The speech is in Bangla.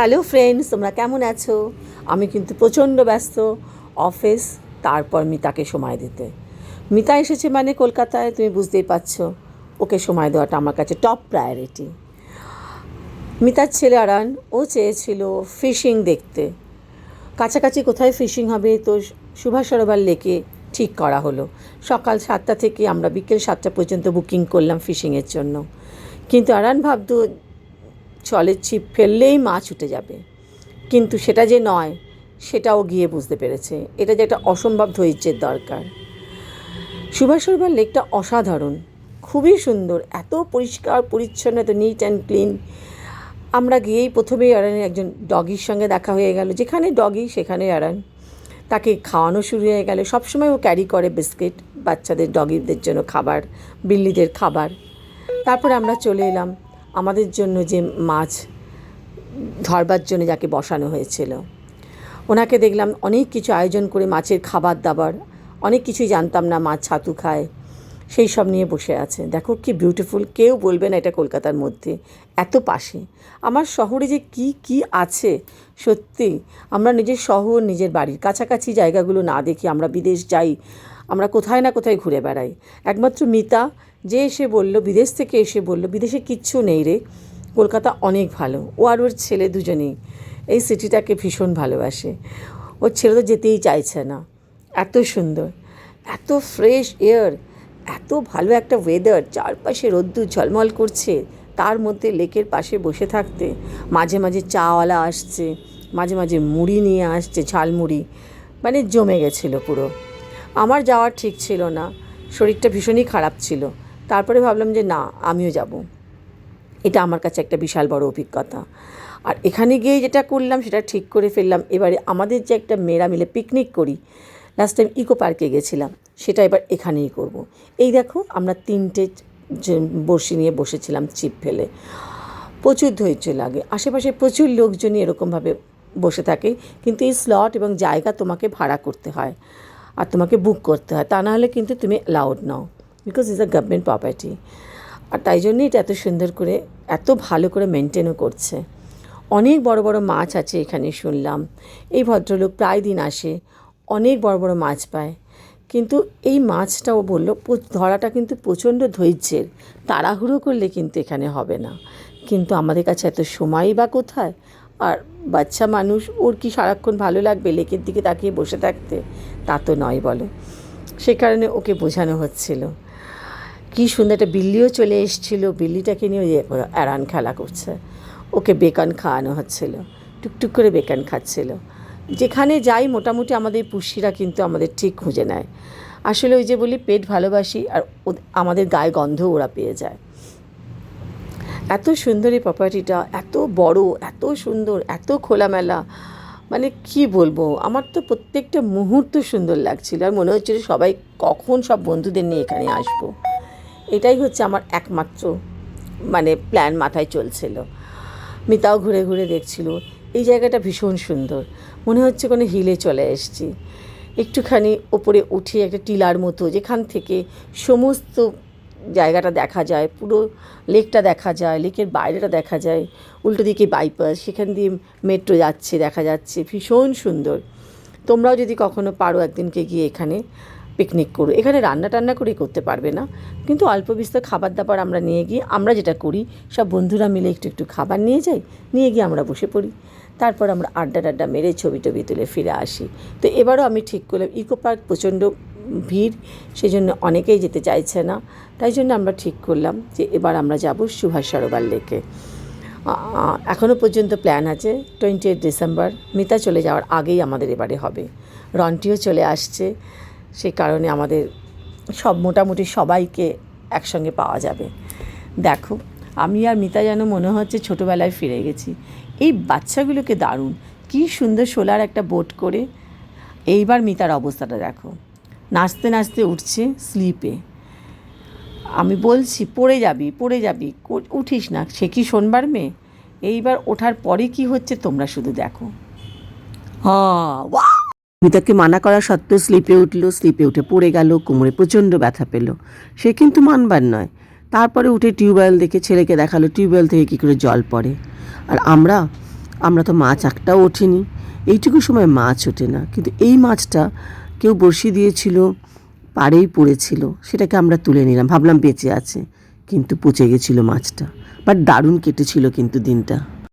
হ্যালো ফ্রেন্ডস, তোমরা কেমন আছো? আমি কিন্তু প্রচণ্ড ব্যস্ত। অফিস, তারপর মিতাকে সময় দিতে। মিতা এসেছে মানে কলকাতায়, তুমি বুঝতেই পারছো, ওকে সময় দেওয়াটা আমার কাছে টপ প্রায়োরিটি। মিতার ছেলে আরান, ও চেয়েছিল ফিশিং দেখতে। কাছাকাছি কোথায় ফিশিং হবে, তো সুভাষ সরোবর লেকে ঠিক করা হলো। সকাল 7টা থেকে আমরা বিকেল 7টা পর্যন্ত বুকিং করলাম ফিশিংয়ের জন্য। কিন্তু আরান ভাবতো জলের ছিপ ফেললেই মাছ উঠে যাবে, কিন্তু সেটা যে নয় সেটাও গিয়ে বুঝতে পেরেছে। এটা যে একটা অসম্ভব ধৈর্যের দরকার। সুভাষ সরোবর লেকটা অসাধারণ, খুবই সুন্দর, এত পরিষ্কার পরিচ্ছন্ন, এত নিট অ্যান্ড ক্লিন। আমরা গিয়েই প্রথমেই আরানের একজন ডগির সঙ্গে দেখা হয়ে গেল। যেখানে ডগি সেখানে আরান, তাকে খাওয়ানো শুরু হয়ে গেল। সবসময় ও ক্যারি করে বিস্কিট, বাচ্চাদের ডগিদের জন্য খাবার, বিল্লিদের খাবার। তারপরে আমরা চলে এলাম আমাদের জন্য যে মাছ ধরবার জন্য যাকে বসানো হয়েছিল। ওনাকে দেখলাম অনেক কিছু আয়োজন করে, মাছের খাবার দাবার, অনেক কিছুই জানতাম না, মাছ ছাতু খায়, সেই সব নিয়ে বসে আছে। দেখো কি বিউটিফুল, কেউ বলবে না এটা কলকাতার মধ্যে, এত পাশে। আমার শহরে যে কি কি আছে, সত্যি আমরা নিজের শহর, নিজের বাড়ির কাছাকাছি জায়গাগুলো না দেখি আমরা বিদেশ যাই, আমরা কোথায় না কোথায় ঘুরে বেড়াই। একমাত্র মিতা যে এসে বলল, বিদেশ থেকে এসে বলল বিদেশে কিচ্ছু নেই রে, কলকাতা অনেক ভালো। ও আর ওর ছেলে দুজনেই এই সিটিটাকে ভীষণ ভালোবাসে। ওর ছেলে তো যেতেই চাইছে না, এত সুন্দর, এত ফ্রেশ এয়ার, এত ভালো একটা ওয়েদার, চারপাশে রোদ্দুর ঝলমল করছে, তার মধ্যে লেকের পাশে বসে থাকতে। মাঝে মাঝে চাওয়ালা আসছে, মাঝে মাঝে মুড়ি নিয়ে আসছে, ঝালমুড়ি, মানে জমে গেছিলো পুরো। আমার যাওয়ার ঠিক ছিল না, শরীরটা ভীষণই খারাপ ছিল। তারপরে ভাবলাম যে না, আমিও যাব। এটা আমার কাছে একটা বিশাল বড় অভিজ্ঞতা। আর এখানে গিয়ে যেটা করলাম সেটা ঠিক করে ফেললাম। এবারে আমাদের যে একটা মেয়েরা মিলে পিকনিক করি, লাস্ট টাইম ইকো পার্কে গেছিলাম, সেটা এবার এখানেই করব। এই দেখো আমরা 3টে বড়শি নিয়ে বসেছিলাম ছিপ ফেলে। প্রচুর ধৈর্য লাগে, আশেপাশে প্রচুর লোকজনই এরকমভাবে বসে থাকে, কিন্তু এই স্লট এবং জায়গা তোমাকে ভাড়া করতে হয় আর তোমাকে বুক করতে হয়, তা নাহলে কিন্তু তুমি অ্যালাউড নাও, because is a government property. আর তাই জন্যই এটা এত সুন্দর করে, এত ভালো করে মেনটেনও করছে। অনেক বড় বড় মাছ আছে এখানে শুনলাম। এই ভদ্রলোক প্রায় দিন আসে, অনেক বড় বড় মাছ পায়। কিন্তু এই মাছটাও বললো ধরাটা কিন্তু প্রচণ্ড ধৈর্যের, তাড়াহুড়ো করলে কিন্তু এখানে হবে না। কিন্তু আমাদের কাছে এত সময়ই বা কোথায়, আর বাচ্চা মানুষ, ওর কি সারাক্ষণ ভালো লাগবে লেকের দিকে তাকিয়ে বসে থাকতে? তা তো নয় বলো। সে কারণে ওকে বোঝানো হচ্ছিল। কী সুন্দর একটা বিল্লিও চলে এসেছিলো, বিল্লিটাকে নিয়ে আরান খেলা করছে, ওকে বেকন খাওয়ানো হচ্ছিল, টুকটুক করে বেকন খাচ্ছিল। যেখানে যাই মোটামুটি আমাদের পুষিরা কিন্তু আমাদের ঠিক খুঁজে নেয়। আসলে ওই যে বলি পেট ভালোবাসি, আর আমাদের গায়ে গন্ধ ওরা পেয়ে যায়। এত সুন্দর এই প্রপার্টিটা, এত বড়, এত সুন্দর, এত খোলামেলা, মানে কি বলবো, আমার তো প্রত্যেকটা মুহূর্ত সুন্দর লাগছিল। আর মনে হচ্ছিল সবাই কখন সব বন্ধুদের নিয়ে এখানে আসবো। এটাই হচ্ছে আমার একমাত্র মানে প্ল্যান মাথায় চলছিল। মিতাও ঘুরে ঘুরে দেখছিল এই জায়গাটা ভীষণ সুন্দর, মনে হচ্ছে কোনো হিলে চলে এসেছি। একটুখানি ওপরে উঠে একটা টিলার মতো, যেখান থেকে সমস্ত জায়গাটা দেখা যায়, পুরো লেকটা দেখা যায়, লেকের বাইরেটা দেখা যায়, উল্টো দিকে বাইপাস, সেখান দিয়ে মেট্রো যাচ্ছে, দেখা যাচ্ছে, ভীষণ সুন্দর। তোমরাও যদি কখনো পারো একদিনকে গিয়ে এখানে পিকনিক করো। এখানে রান্না টান্না করেই করতে পারবে না, কিন্তু অল্প বিস্তর খাবার দাবার আমরা নিয়ে গিয়ে, আমরা যেটা করি সব বন্ধুরা মিলে একটু একটু খাবার নিয়ে যাই, নিয়ে গিয়ে আমরা বসে পড়ি, তারপর আমরা আড্ডা টাড্ডা মেরে ছবি টবি তুলে ফিরে আসি। তো এবারও আমি ঠিক করলাম, ইকো পার্ক প্রচণ্ড ভিড়, সেই জন্য অনেকেই যেতে চাইছে না, তাই জন্য আমরা ঠিক করলাম যে এবার আমরা যাব সুভাষ সরোবর লেকে। এখনও পর্যন্ত প্ল্যান আছে 28 ডিসেম্বর, মিতা চলে যাওয়ার আগেই আমাদের এবারে হবে। রন্টিও চলে আসছে, সেই কারণে আমাদের সব মোটামুটি সবাইকে একসঙ্গে পাওয়া যাবে। দেখো আমি আর মিতা যেন মনে হচ্ছে ছোটোবেলায় ফিরে গেছি। এই বাচ্চাগুলোকে দারুণ, কী সুন্দর সোলার একটা বোট করে। এইবার মিতার অবস্থাটা দেখো, নাচতে নাচতে উঠছে স্লিপে। আমি বলছি পড়ে যাবি পড়ে যাবি, উঠিস না, সে কি শোনবার মেয়ে। এইবার ওঠার পরে কি হচ্ছে তোমরা শুধু দেখো। হ্যাঁ, মিতাকে মানা করা সত্ত্বেও স্লিপে উঠল, স্লিপে উঠে পড়ে গেল, কোমরে প্রচণ্ড ব্যথা পেল। সে কিন্তু মানবার নয়। তারপরে উঠে টিউবওয়েল দেখে ছেলেকে দেখালো টিউবওয়েল থেকে কী করে জল পড়ে। আর আমরা আমরা তো মাছ একটাও ওঠেনি, এইটুকু সময় মাছ ওঠে না। কিন্তু এই মাছটা কেউ বড়শি দিয়েছিল, পাড়েই পড়েছিল, সেটাকে আমরা তুলে নিলাম, ভাবলাম বেঁচে আছে, কিন্তু পচে গেছিলো মাছটা। বাট দারুণ কেটেছিল কিন্তু দিনটা।